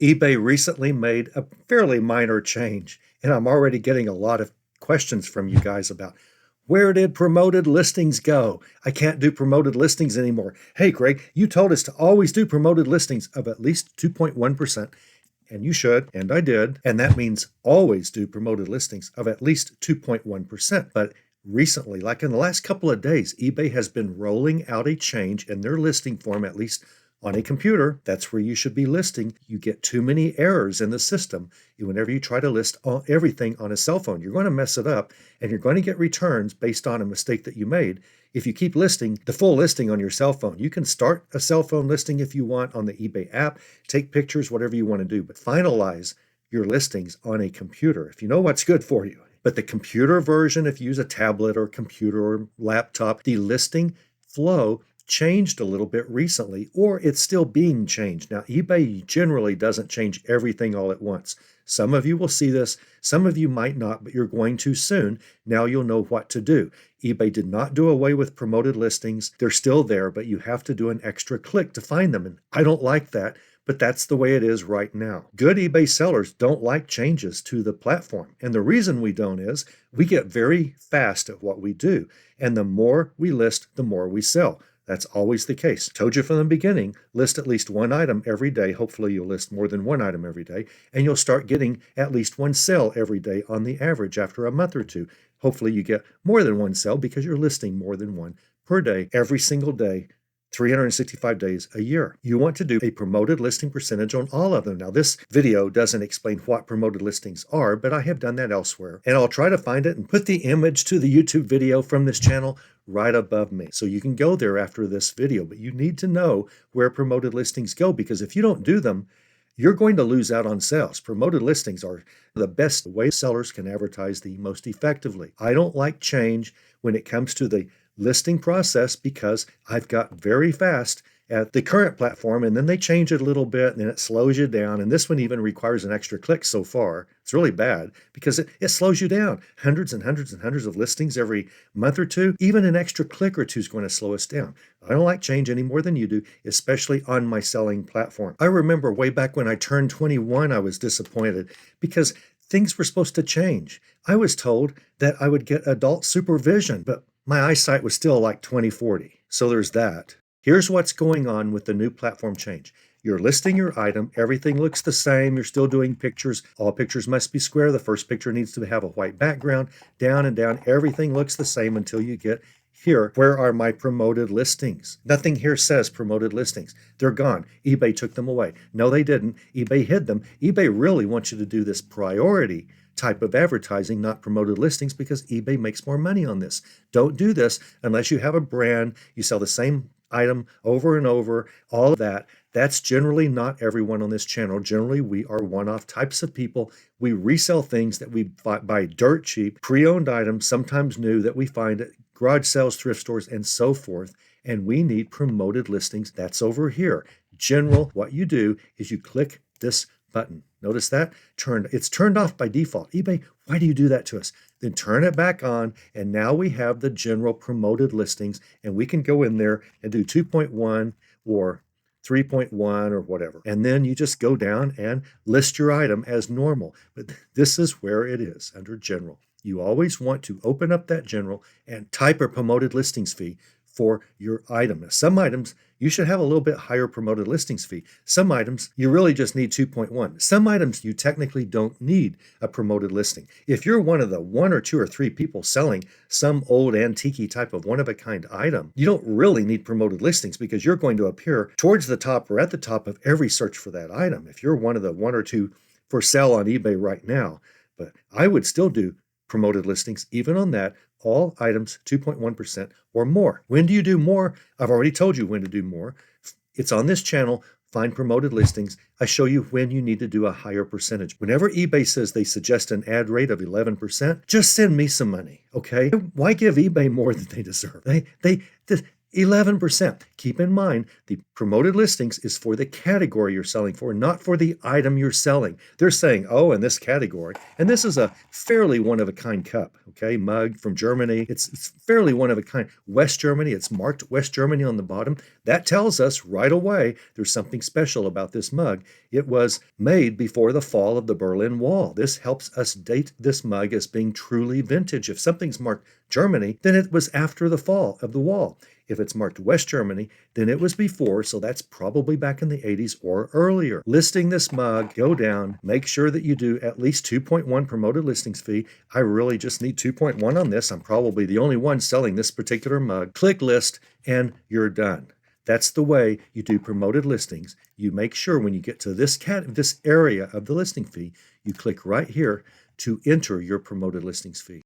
eBay recently made a fairly minor change, and I'm already getting a lot of questions from you guys about where did promoted listings go? I can't do promoted listings anymore. Hey, Greg, you told us to always do promoted listings of at least 2.1%, and you should, and I did. And that means always do promoted listings of at least 2.1%. But recently, like in the last couple of days, eBay has been rolling out a change in their listing form, at least on a computer. That's where you should be listing. You get too many errors in the system. Whenever you try to list everything on a cell phone, you're going to mess it up and you're going to get returns based on a mistake that you made. If you keep listing the full listing on your cell phone, you can start a cell phone listing if you want on the eBay app, take pictures, whatever you want to do, but finalize your listings on a computer if you know what's good for you. But the computer version, if you use a tablet or computer or laptop, the listing flow changed a little bit recently, or it's still being changed. Now, eBay generally doesn't change everything all at once. Some of you will see this, some of you might not, but you're going to soon. Now you'll know what to do. eBay did not do away with promoted listings. They're still there, but you have to do an extra click to find them. And I don't like that, but that's the way it is right now. Good eBay sellers don't like changes to the platform. And the reason we don't is we get very fast at what we do. And the more we list, the more we sell. That's always the case. Told you from the beginning, list at least one item every day. Hopefully you'll list more than one item every day, and you'll start getting at least one sale every day on the average after a month or two. Hopefully you get more than one sale because you're listing more than one per day, every single day, 365 days a year. You want to do a promoted listing percentage on all of them. Now, this video doesn't explain what promoted listings are, but I have done that elsewhere. And I'll try to find it and put the image to the YouTube video from this channel right above me. So you can go there after this video, but you need to know where promoted listings go, because if you don't do them, you're going to lose out on sales. Promoted listings are the best way sellers can advertise the most effectively. I don't like change when it comes to the listing process because I've got very fast at the current platform, and then they change it a little bit and then it slows you down. And this one even requires an extra click so far. It's really bad because it slows you down. Hundreds and hundreds and hundreds of listings every month or two. Even an extra click or two is going to slow us down. I don't like change any more than you do, especially on my selling platform. I remember way back when I turned 21, I was disappointed because things were supposed to change. I was told that I would get adult supervision, but my eyesight was still like 20/40. So there's that. Here's what's going on with the new platform change. You're listing your item. Everything looks the same. You're still doing pictures. All pictures must be square. The first picture needs to have a white background. Down and down. Everything looks the same until you get here. Where are my promoted listings? Nothing here says promoted listings. They're gone. eBay took them away. No, they didn't. eBay hid them. eBay really wants you to do this priority type of advertising, not promoted listings, because eBay makes more money on this. Don't do this unless you have a brand, you sell the same item over and over, all of that. That's generally not everyone on this channel. Generally, we are one-off types of people. We resell things that we buy dirt cheap, pre-owned items, sometimes new, that we find at garage sales, thrift stores, and so forth. And we need promoted listings. That's over here. General, what you do is you click this button. Notice that? It's turned off by default. eBay, why do you do that to us? Then turn it back on, and now we have the general promoted listings, and we can go in there and do 2.1 or 3.1 or whatever. And then you just go down and list your item as normal. But this is where it is under general. You always want to open up that general and type a promoted listings fee for your item. Now, some items, you should have a little bit higher promoted listings fee. Some items, you really just need 2.1. Some items, you technically don't need a promoted listing. If you're one of the 1 or 2 or 3 people selling some old antique type of one-of-a-kind item, you don't really need promoted listings because you're going to appear towards the top or at the top of every search for that item. If you're one of the 1 or 2 for sale on eBay right now, but I would still do promoted listings, even on that, all items 2.1% or more. When do you do more? I've already told you when to do more. It's on this channel. Find promoted listings. I show you when you need to do a higher percentage. Whenever eBay says they suggest an ad rate of 11%, just send me some money, okay? Why give eBay more than they deserve? 11%. Keep in mind, the promoted listings is for the category you're selling for, not for the item you're selling. They're saying, oh, in this category, and this is a fairly one-of-a-kind cup, okay, mug from Germany. It's fairly one-of-a-kind. West Germany, it's marked West Germany on the bottom. That tells us right away there's something special about this mug. It was made before the fall of the Berlin Wall. This helps us date this mug as being truly vintage. If something's marked Germany, then it was after the fall of the wall. If it's marked West Germany, then it was before, so that's probably back in the 80s or earlier. Listing this mug, go down, make sure that you do at least 2.1 promoted listings fee. I really just need 2.1 on this. I'm probably the only one selling this particular mug. Click list, and you're done. That's the way you do promoted listings. You make sure when you get to this area of the listing fee, you click right here to enter your promoted listings fee.